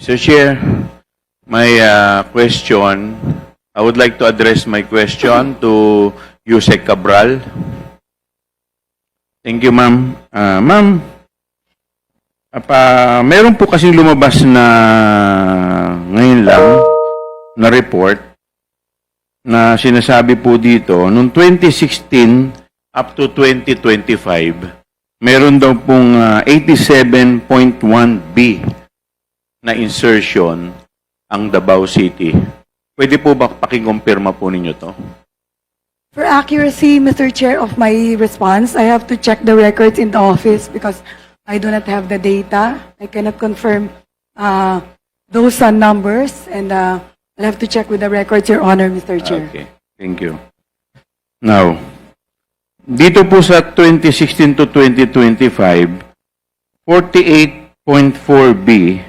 Mr. Chair, my question, I would like to address my question to Yusek Cabral. Thank you, ma'am. Ma'am, meron po kasing lumabas na ngayon lang na report na sinasabi po dito, noong 2016 up to 2025, meron daw pong 87.1B na insertion ang Davao City. Pwede po ba pakikumpirma po ninyo to? For accuracy, Mr. Chair, of my response, I have to check the records in the office because I do not have the data. I cannot confirm those numbers, and I'll have to check with the records, Your Honor, Mr. Chair. Okay, thank you. Now, dito po sa 2016 to 2025, 48.4B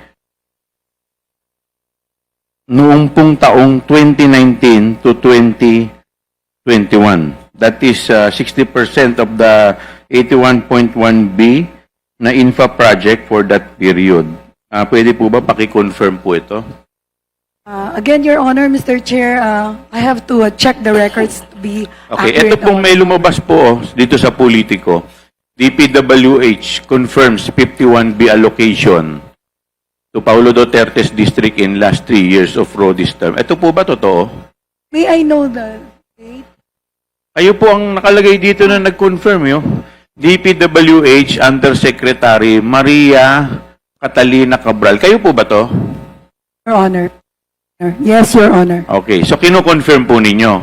noong pong taong 2019 to 2021. That is 60% of the 81.1B na infra project for that period. Pwede po ba pakiconfirm po ito? Again, Your Honor, Mr. Chair, I have to check the records to be Okay, accurate. ito pong may lumabas po dito sa Politico. DPWH confirms 51B allocation to Paulo Duterte's district in last 3 years of Rodi's term. Ito po ba totoo? May I know the date? Kayo po ang nakalagay dito na nag-confirm yun. DPWH Undersecretary Maria Catalina Cabral. Kayo po ba to? Your Honor. Yes, Your Honor. Okay, so kino-confirm po ninyo.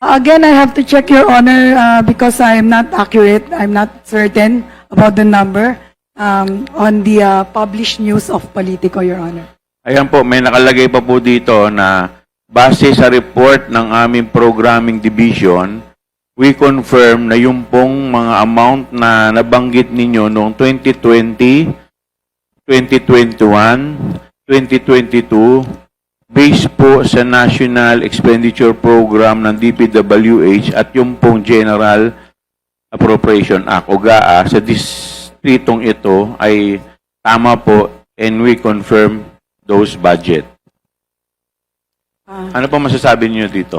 Again, I have to check, Your Honor, because I'm not accurate. I'm not certain about the number on the published news of Politico, Your Honor. Ayan po, may nakalagay pa po dito na base sa report ng aming programming division, we confirm na yung pong mga amount na nabanggit ninyo noong 2020, 2021, 2022, based po sa National Expenditure Program ng DPWH at yung pong General Appropriation Act o GAA sa distritong ito ay tama po and we confirm those budget. Ano po masasabi niyo dito?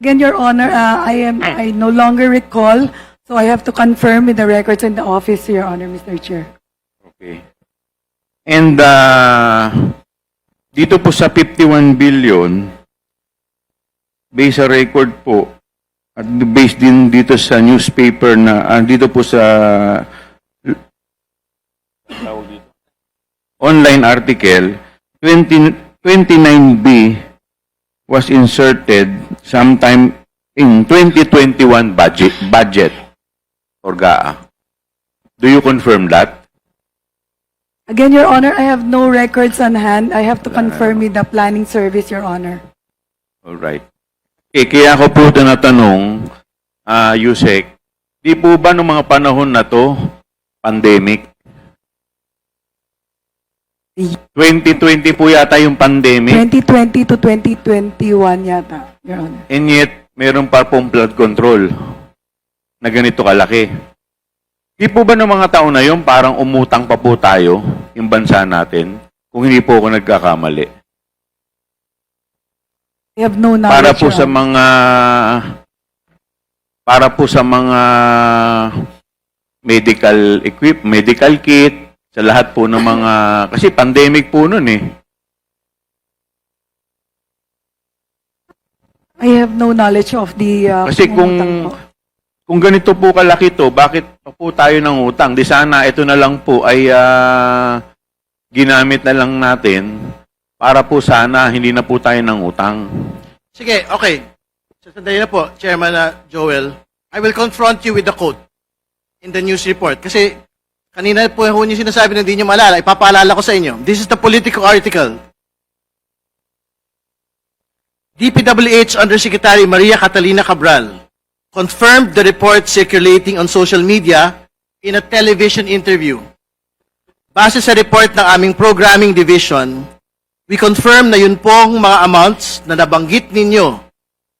Again, Your Honor, I no longer recall, so I have to confirm with the records in the office, Your Honor, Mr. Chair. Okay. And dito po sa 51 billion, based sa record po, at based din dito sa newspaper na, dito po sa online article, 29B was inserted sometime in 2021 budget for GAA. Do you confirm that? Again, Your Honor, I have no records on hand. I have to confirm with the planning service, Your Honor. All right. Okay, kaya ako po tinatanong, Yusek, di po ba nung mga panahon na to, pandemic? 2020 po yata yung pandemic. 2020 to 2021 yata, Your Honor. And yet, meron pa pong flood control na ganito kalaki. Di po ba ng mga taon na yun, parang umutang pa po tayo, yung bansa natin, kung hindi po ako nagkakamali? I have no knowledge, Para po Your sa Honor. mga medical kit, sa lahat po ng mga, kasi pandemic po nun eh. I have no knowledge of the... Kasi pangungutang po. kung ganito po kalaki to, bakit pa po tayo ng utang? Di sana ito na lang po ay ginamit na lang natin para po sana hindi na po tayo ng utang. Sige, okay. Sandali na po, Chairman Joel. I will confront you with the quote in the news report. Kasi kanina po yung sinasabi na hindi nyo maalala, ipapaalala ko sa inyo. This is the Politico article. DPWH Undersecretary Maria Catalina Cabral confirmed the report circulating on social media in a television interview. Base sa report ng aming programming division, we confirm na yun pong mga amounts na nabanggit ninyo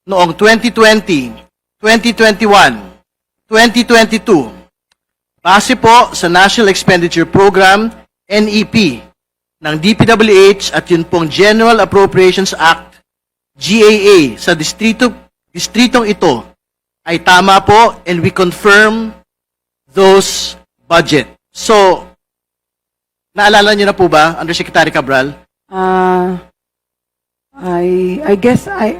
noong 2020, 2021, 2022. Base po sa National Expenditure Program, NEP, ng DPWH at yun pong General Appropriations Act, GAA, sa distritong ito ay tama po and we confirm those budget. So, naalala niyo na po ba, Undersecretary Cabral? I guess I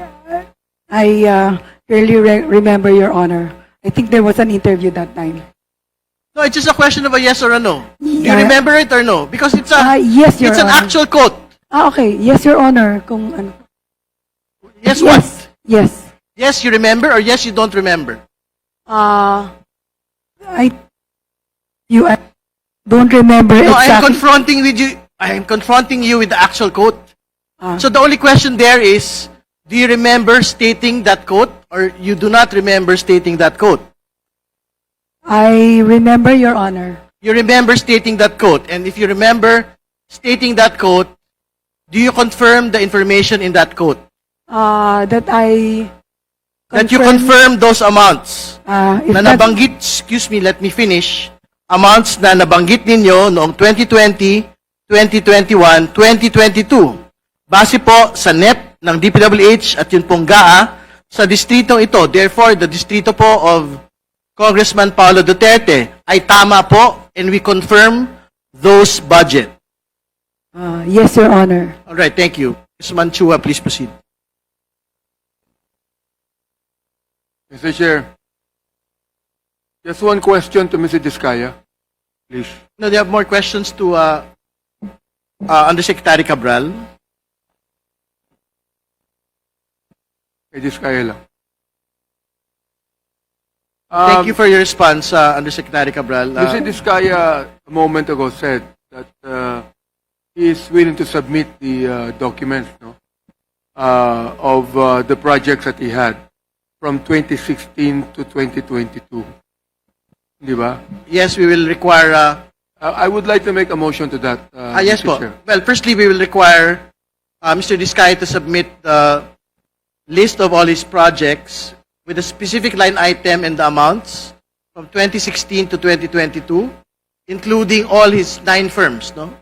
clearly remember, Your Honor. I think there was an interview that time. No, it's just a question of a yes or a no. Do you Yeah. remember it or no? Because it's Yes, Your it's an Honor. actual quote. Okay. Yes, Your Honor. Kung ano. Yes, what? Yes. Yes, you remember or yes, you don't remember? I don't remember No, I am exactly. confronting with you. I am confronting you with the actual quote. Ah. So the only question there is, do you remember stating that quote or you do not remember stating that quote? I remember, Your Honor. You remember stating that quote. And if you remember stating that quote, do you confirm the information in that quote? That I That you confirm those amounts if na that's- nabanggit, excuse me, let me finish, amounts na nabanggit ninyo noong 2020, 2021, 2022. Base po sa NEP ng DPWH at yun pong GAA sa distritong ito. Therefore, the distrito po of Congressman Paulo Duterte ay tama po and we confirm those budget. yes, Your Honor. All right, thank you. Ms. Manchua, please proceed. Mr. Chair, just one question to Mr. Diskaya, please. No, do you have more questions to Undersecretary Cabral? Kay Diskaya lang. Thank you for your response, Undersecretary Cabral. Mr. Diskaya a moment ago said that he is willing to submit the documents of the projects that he had from 2016 to 2022. Di ba? Yes, we will require... I would like to make a motion to that. yes Mr. po. Chair. Well, firstly, we will require Mr. Diskaya to submit the list of all his projects with a specific line item and the amounts from 2016 to 2022, including all his 9 firms, no?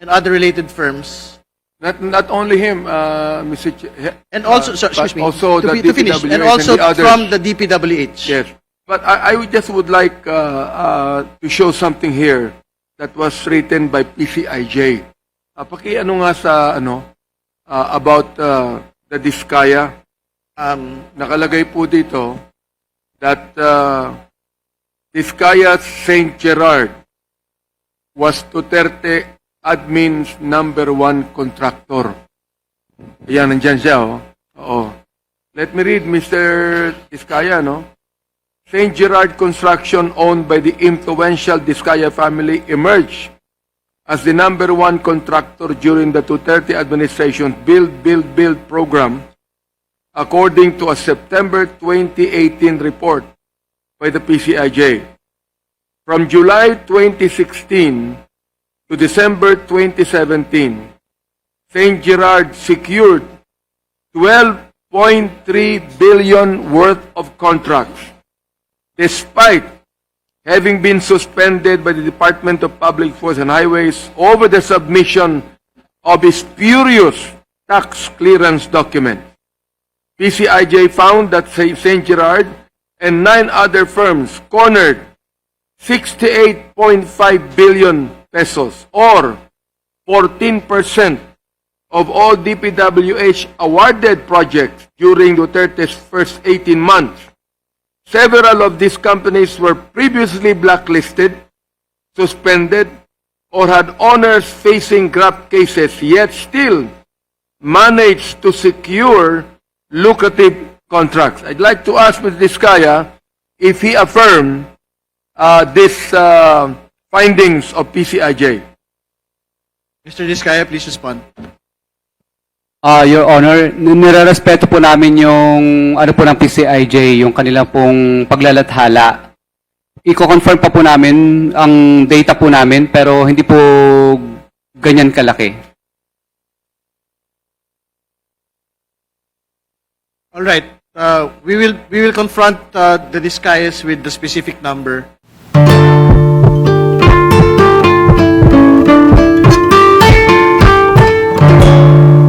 And other related firms. Not only him, Mr. And also, sorry, but excuse me, also the to finish, DPWH and also the others. from the DPWH. Yes. But I just would like to show something here that was written by PCIJ. Paki-ano nga sa about the Diskaya. Nakalagay po dito that Diskaya St. Gerard was Duterte admin's #1 contractor. Ayan, nandyan siya, oh. Oo. Let me read, Mr. Diskaya, no? St. Gerard Construction, owned by the influential Diskaya family, emerged as the #1 contractor during the Duterte administration's Build program, according to a September 2018 report by the PCIJ. From July 2016 to December 2017, St. Gerard secured 12.3 billion worth of contracts, despite having been suspended by the Department of Public Works and Highways over the submission of its spurious tax clearance document. PCIJ found that St. Gerard and 9 other firms cornered 68.5 billion pesos or 14% of all DPWH awarded projects during Duterte's first 18 months. Several of these companies were previously blacklisted, suspended, or had owners facing graft cases, yet still managed to secure lucrative contracts. I'd like to ask Mr. Diskaya if he affirmed these findings of PCIJ. Mr. Diskaya, please respond. Your Honor, nirerespeto po namin yung ano po ng PCIJ, yung kanilang pong paglalathala. Iko-confirm pa po namin ang data po namin pero hindi po ganyan kalaki. All right. We will confront the Diskayas with the specific number